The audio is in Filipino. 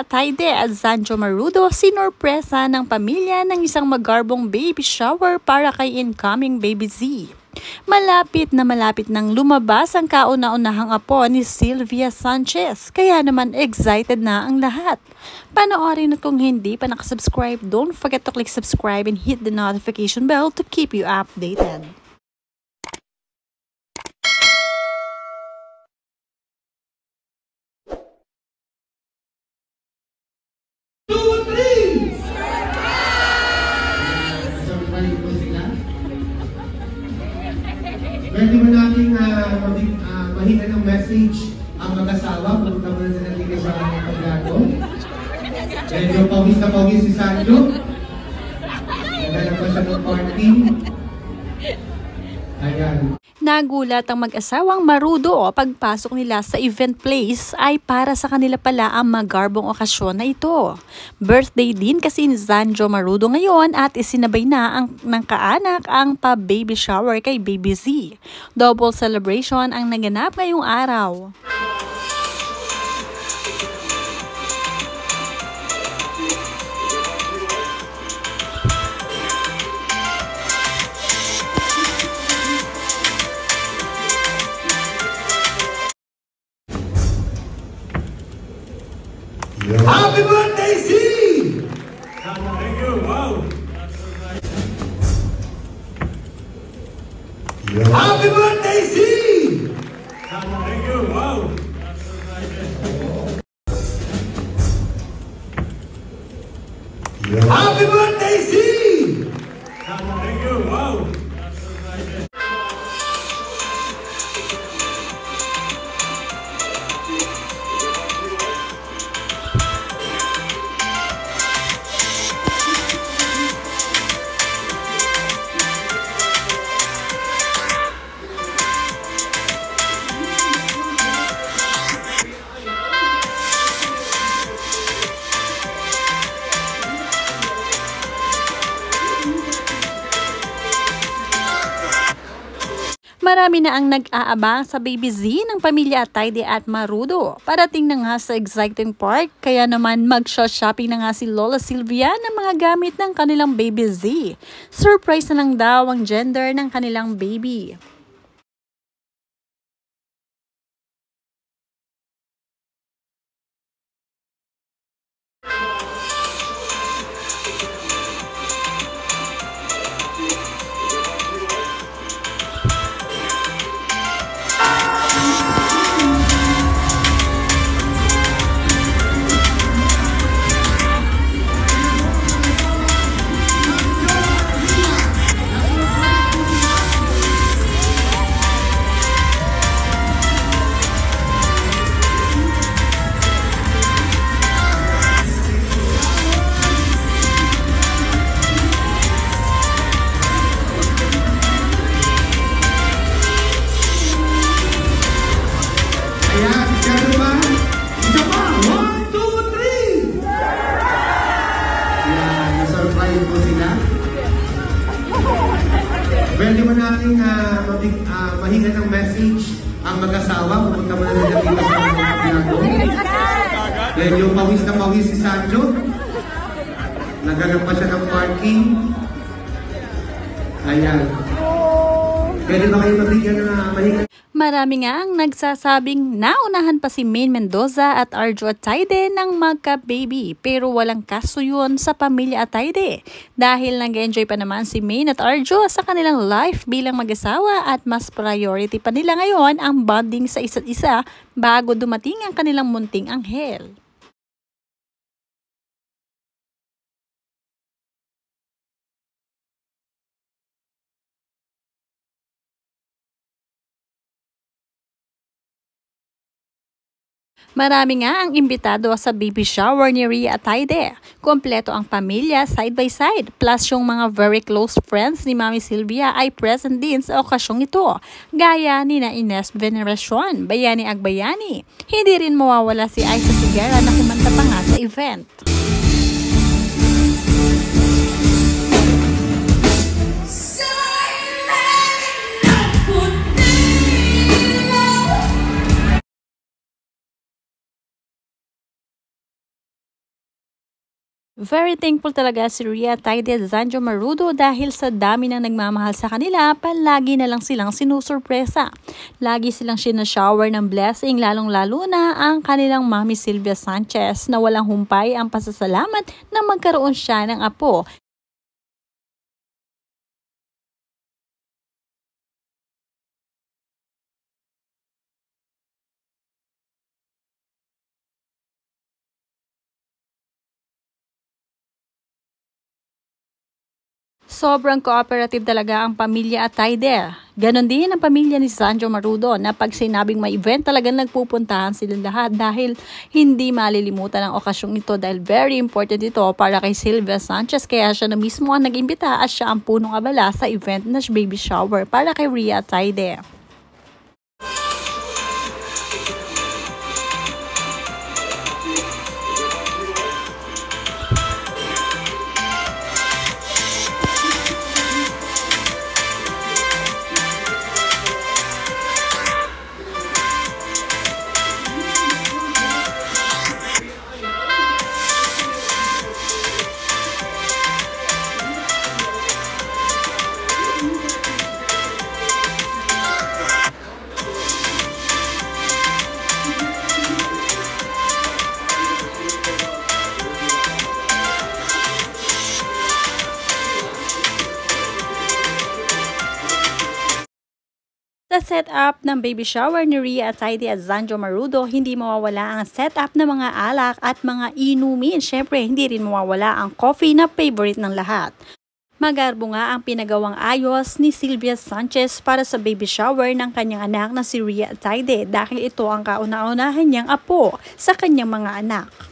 Ataide at Zanjo Marudo, sinurpresa ng pamilya ng isang magarbong baby shower para kay incoming baby Z. Malapit nang lumabas ang kauna-unahang apo ni Sylvia Sanchez, kaya naman excited na ang lahat. Panoorin at kung hindi pa nakasubscribe, don't forget to click subscribe and hit the notification bell to keep you updated. Pwede mo nating mahinga ng message ang mag-asawa kung tama na natin sa paglago. Medyo pawis na pawis si Sanjo. Naghanap pa siya ng party. Ayan. Nagulat ang mag-asawang Marudo pagpasok nila sa event place ay para sa kanila pala ang magarbong okasyon na ito. Birthday din kasi ni Zanjo Marudo ngayon at isinabay na ng kaanak ang pa-baby shower kay Baby Z. Double celebration ang naganap ngayong araw. Happy birthday, Z! Thank you, wow! Happy birthday, Z! Thank you, wow! Happy birthday, Z! Thank you, wow! Marami na ang nag-aabang sa Baby Z ng pamilya Ataide at Marudo. Parating na nga sa exciting part, kaya naman mag-shopping na nga si Lola Sylvia ng mga gamit ng kanilang Baby Z. Surprise na lang daw ang gender ng kanilang baby. Ayan, siya ba? Isa pa! 1, 2, 3! Ayan, na-surprise po sila. Pwede mo natin mahinga ng message ang mag-asawa. Pupunta mo na nila dito sa paglago. Medyo pawis na pawis si Sanjo. Naghanap pa siya ng parking. Ayan. Pwede ba kayo mabigyan na mahinga? Marami nga ang nagsasabing naunahan pa si Maine Mendoza at Arjo Ataide ng magka-baby, pero walang kaso yun sa pamilya Ataide dahil nag-enjoy pa naman si Maine at Arjo sa kanilang life bilang mag-asawa at mas priority pa nila ngayon ang bonding sa isa't isa bago dumating ang kanilang munting anghel. Marami nga ang imbitado sa baby shower ni Rhea Ataide. Kompleto ang pamilya side by side. Plus yung mga very close friends ni Mami Sylvia ay present din sa okasyong ito. Gaya ni na Ines Veneracion, Bayani Agbayani. Hindi rin mawawala si Aiza Sigara na kumanta pa nga sa event. Very thankful talaga si Rhea Taide at Zanjo Marudo dahil sa dami ng nagmamahal sa kanila, palagi na lang silang sinusurpresa. Lagi silang sinashower ng blessing, lalong-lalo na ang kanilang mami Sylvia Sanchez na walang humpay ang pasasalamat na magkaroon siya ng apo. Sobrang cooperative talaga ang pamilya Ataide. Ganon din ang pamilya ni Zanjo Marudo na pag sinabing may event talagang nagpupuntahan sila lahat dahil hindi malilimutan ang okasyong ito dahil very important ito para kay Sylvia Sanchez kaya siya na mismo ang nag-imbita at siya ang punong abala sa event na baby shower para kay Rhea Taide. Sa setup ng baby shower ni Rhea Taide at Zanjo Marudo, hindi mawawala ang setup ng mga alak at mga inumin. Syempre, hindi rin mawawala ang coffee na favorite ng lahat. Magarbo nga ang pinagawang ayos ni Sylvia Sanchez para sa baby shower ng kanyang anak na si Rhea Taide dahil ito ang kauna-unahan niyang apo sa kanyang mga anak.